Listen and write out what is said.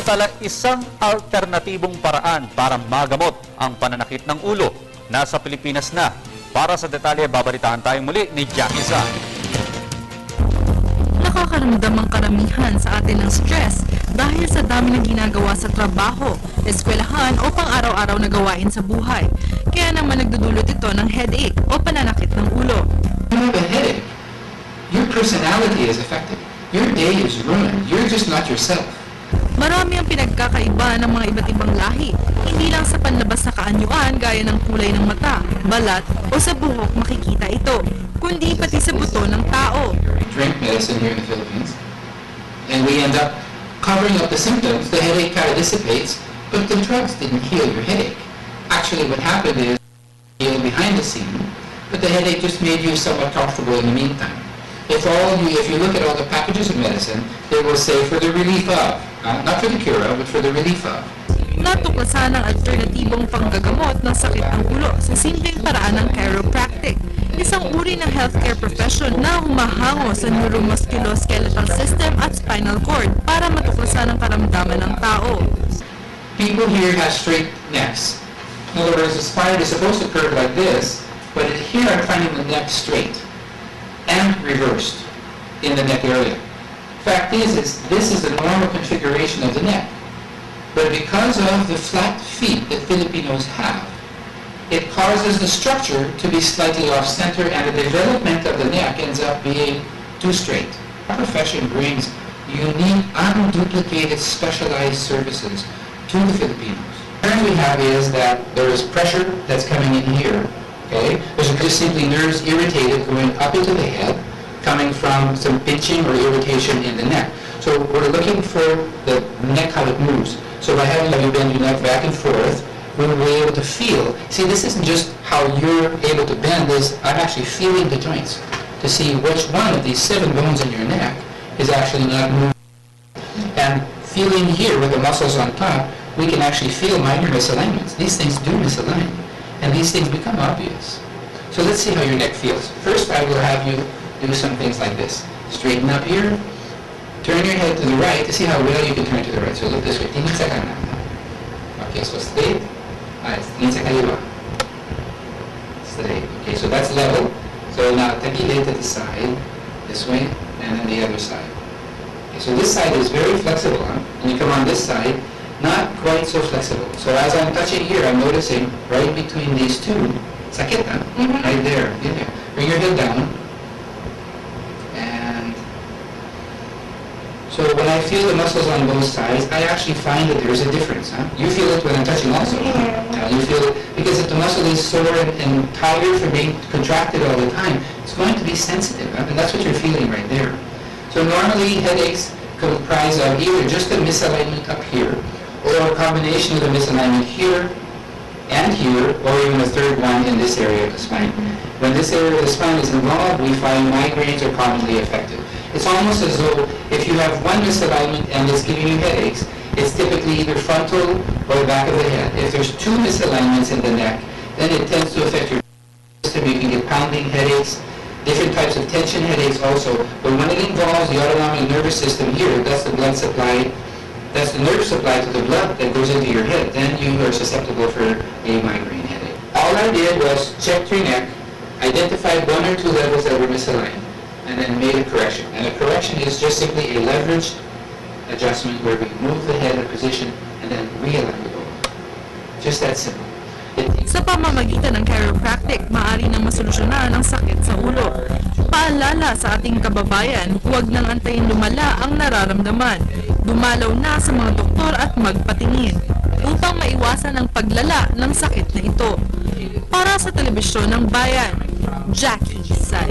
Samantala, isang alternatibong paraan para magamot ang pananakit ng ulo nasa Pilipinas na. Para sa detalye, babalitaan tayo muli ni Jackie Sa. Nakakaramdam ang karamihan sa atin ng stress dahil sa dami ng ginagawa sa trabaho, eskwelahan o pang-araw-araw na gawain sa buhay. Kaya naman nagdudulot ito ng headache o pananakit ng ulo. You have a headache. Your personality is affected. Your day is ruined. You're just not yourself. Marami ang pinagkakaiba ng mga iba't ibang lahi. Hindi lang sa panlabas na kaanyuan gaya ng kulay ng mata, balat o sa buhok makikita ito, kundi pati sa buto ng tao. Drink medicine here in the Philippines, and we end up covering up the symptoms. The headache kind of dissipates, but the drugs didn't heal your headache. Actually, what happened is heal behind the scene, but the headache just made you somewhat comfortable in the meantime. If you look at all the packages of medicine, they will say for the relief of, not for the cure of, but for the relief of. Natuklasan ang alternatibong panggagamot ng sakit ng ulo sa simpleng paraan ng chiropractic, isang uri ng healthcare profession na humahango sa neuromusculoskeletal system at spinal cord para matuklasan ang karamdaman ng tao. People here have straight necks. In other words, the spine is supposed to curve like this, but here I'm finding the neck straight and reversed in the neck area. Fact is, this is the normal configuration of the neck. But because of the flat feet that Filipinos have, it causes the structure to be slightly off-center and the development of the neck ends up being too straight. Our profession brings unique, unduplicated, specialized services to the Filipinos. The concern we have is that there is pressure that's coming in here. Okay? There's just simply nerves irritated going up into the head, coming from some pinching or irritation in the neck. So we're looking for the neck, how it moves. So by having you bend your neck back and forth, we will be able to feel. See, this isn't just how you're able to bend this. I'm actually feeling the joints to see which one of these 7 bones in your neck is actually not moving. And feeling here with the muscles on top, we can actually feel minor misalignments. These things do misalign, and these things become obvious. So let's see how your neck feels. First, I will have you do some things like this. Straighten up here. Turn your head to the right to see how well you can turn to the right. So look this way. Tingin sa kanan. Okay, so straight. Tingin sa kaliwa. Straight. Okay, so that's level. So now tagilid to the side, this way, and then the other side. Okay, so this side is very flexible. Huh? When you come on this side, not quite so flexible. So as I'm touching here, I'm noticing right between these two, sakit, huh? Right there. Yeah. Bring your head down. So when I feel the muscles on both sides, I actually find that there's a difference. Huh? You feel it when I'm touching also. You feel it because if the muscle is sore and tired from being contracted all the time, it's going to be sensitive. Huh? And that's what you're feeling right there. So normally headaches comprise of either just a misalignment up here, or a combination of the misalignment here and here, or even a third one in this area of the spine. When this area of the spine is involved, we find migraines are commonly affected. It's almost as though if you have one misalignment and it's giving you headaches, it's typically either frontal or the back of the head. If there's 2 misalignments in the neck, then it tends to affect your system. You can get pounding headaches, different types of tension headaches also. But when it involves the autonomic nervous system here, that's the blood supply, that's the nerve supply to the blood that goes into your head, then you are susceptible for a migraine headache. All I did was check your neck, identified 1 or 2 levels that were misaligned, and then made a correction. And a correction is just simply a leveraged adjustment where we move the head in a position and then realign the bone. Just that simple. Sa pamamagitan ng chiropractic, maaari nang masolusyonan ang sakit sa ulo. Paalala sa ating kababayan, huwag nang antayin lumala ang nararamdaman. Dumalaw na sa mga doktor at magpatingin upang maiwasan ang paglala ng sakit na ito. Para sa Telebisyon ng Bayan, Jackie Sa.